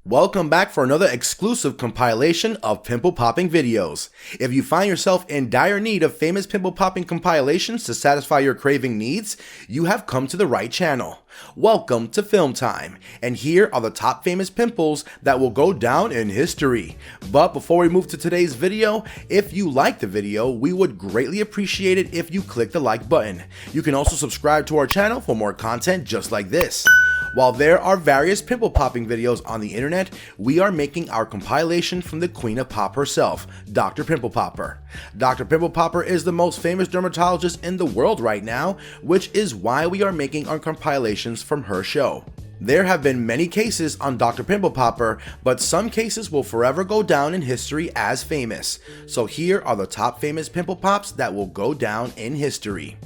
Welcome back for another exclusive compilation of pimple popping videos. If you find yourself in dire need of famous pimple popping compilations to satisfy your craving needs, you have come to the right channel. Welcome to Film Time, and here are the top famous pimples that will go down in history. But before we move to today's video, if you like the video, we would greatly appreciate it if you click the like button. You can also subscribe to our channel for more content just like this. While there are various pimple popping videos on the internet, we are making our compilation from the Queen of Pop herself, Dr. Pimple Popper. Dr. Pimple Popper is the most famous dermatologist in the world right now, which is why we are making our compilations from her show. There have been many cases on Dr. Pimple Popper, but some cases will forever go down in history as famous. So here are the top famous pimple pops that will go down in history.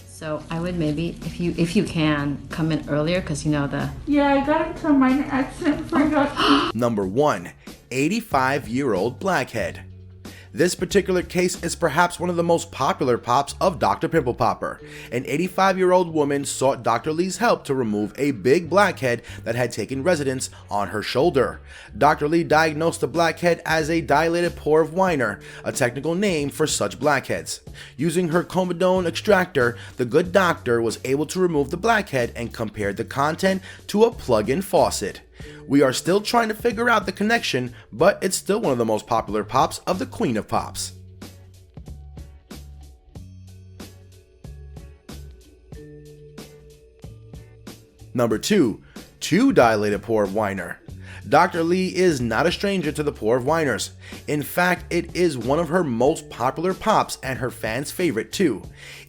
So I would maybe, if you can, come in earlier because you know the... Yeah, I got into a minor accident before I got... Number 1. 85-year-old blackhead. This particular case is perhaps one of the most popular pops of Dr. Pimple Popper. An 85-year-old woman sought Dr. Lee's help to remove a big blackhead that had taken residence on her shoulder. Dr. Lee diagnosed the blackhead as a dilated pore of Weiner, a technical name for such blackheads. Using her comedone extractor, the good doctor was able to remove the blackhead and compared the content to a plug-in faucet. We are still trying to figure out the connection, but it's still one of the most popular pops of the Queen of Pops. Number 2. Two dilated pore of Weiner. Dr. Lee is not a stranger to the pore of Weiner's. In fact, it is one of her most popular pops and her fans' favorite too.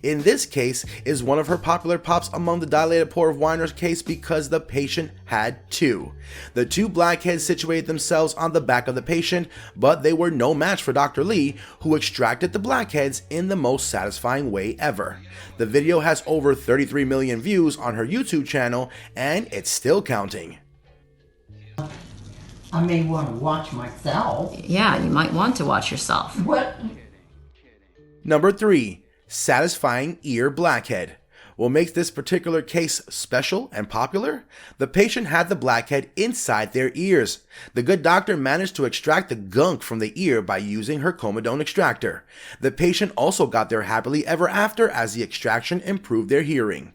In this case is one of her popular pops among the dilated pore of Weiner's case because the patient had two. The two blackheads situated themselves on the back of the patient, but they were no match for Dr. Lee, who extracted the blackheads in the most satisfying way ever. The video has over 33 million views on her YouTube channel, and it's still counting. I may want to watch myself. Yeah, you might want to watch yourself. What? Number 3. Satisfying ear blackhead. What makes this particular case special and popular? The patient had the blackhead inside their ears. The good doctor managed to extract the gunk from the ear by using her comedone extractor. The patient also got there happily ever after as the extraction improved their hearing.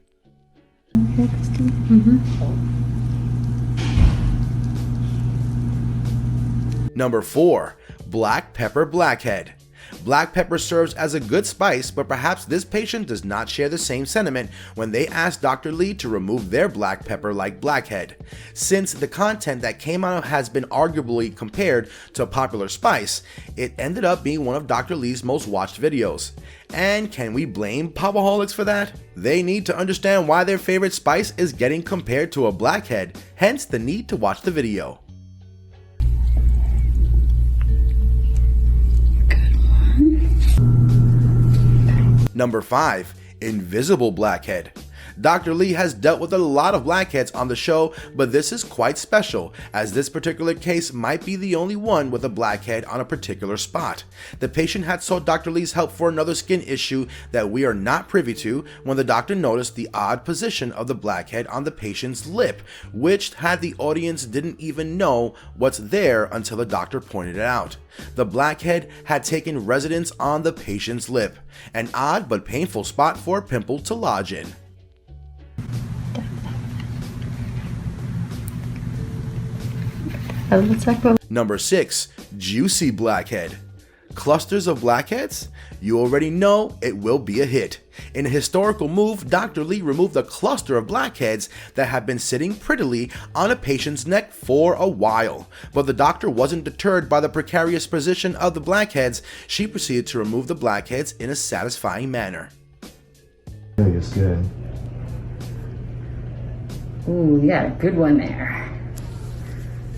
Number 4. Black pepper blackhead. Black pepper serves as a good spice, but perhaps this patient does not share the same sentiment when they asked Dr. Lee to remove their black pepper-like blackhead. Since the content that came out has been arguably compared to a popular spice, it ended up being one of Dr. Lee's most watched videos. And can we blame popaholics for that? They need to understand why their favorite spice is getting compared to a blackhead, hence the need to watch the video. Number 5. Invisible blackhead. Dr. Lee has dealt with a lot of blackheads on the show, but this is quite special, as this particular case might be the only one with a blackhead on a particular spot. The patient had sought Dr. Lee's help for another skin issue that we are not privy to when the doctor noticed the odd position of the blackhead on the patient's lip, which had the audience didn't even know what's there until the doctor pointed it out. The blackhead had taken residence on the patient's lip, an odd but painful spot for a pimple to lodge in. Number 6. Juicy blackhead. Clusters of blackheads? You already know it will be a hit. In a historical move, Dr. Lee removed a cluster of blackheads that had been sitting prettily on a patient's neck for a while. But the doctor wasn't deterred by the precarious position of the blackheads. She proceeded to remove the blackheads in a satisfying manner. It's good. Ooh, you got a good one there.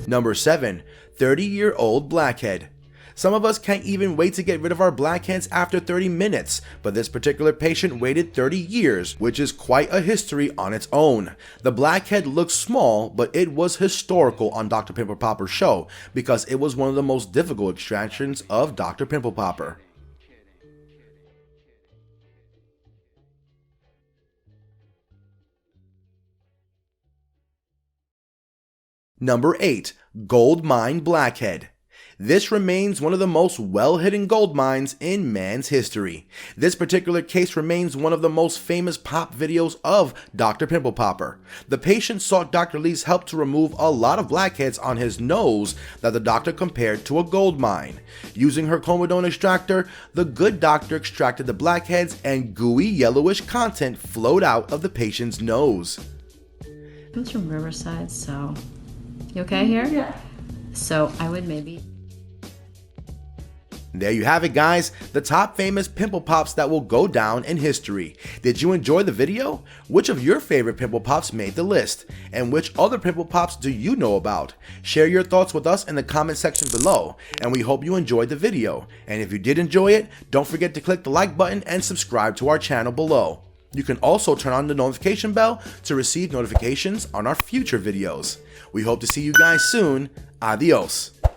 Number 7. 30-year-old blackhead. Some of us can't even wait to get rid of our blackheads after 30 minutes, but this particular patient waited 30 years, which is quite a history on its own. The blackhead looks small, but it was historical on Dr. Pimple Popper's show because it was one of the most difficult extractions of Dr. Pimple Popper. Number 8. Gold Mine Blackhead. This remains one of the most well-hidden gold mines in man's history. This particular case remains one of the most famous pop videos of Dr. Pimple Popper. The patient sought Dr. Lee's help to remove a lot of blackheads on his nose that the doctor compared to a gold mine. Using her comedone extractor, the good doctor extracted the blackheads and gooey yellowish content flowed out of the patient's nose. Comes from Riverside, so you okay here? Yeah. So I would maybe. There you have it, guys, the top famous pimple pops that will go down in history. Did you enjoy the video? Which of your favorite pimple pops made the list? And which other pimple pops do you know about? Share your thoughts with us in the comment section below, and we hope you enjoyed the video. And if you did enjoy it, don't forget to click the like button and subscribe to our channel below. You can also turn on the notification bell to receive notifications on our future videos. We hope to see you guys soon. Adios.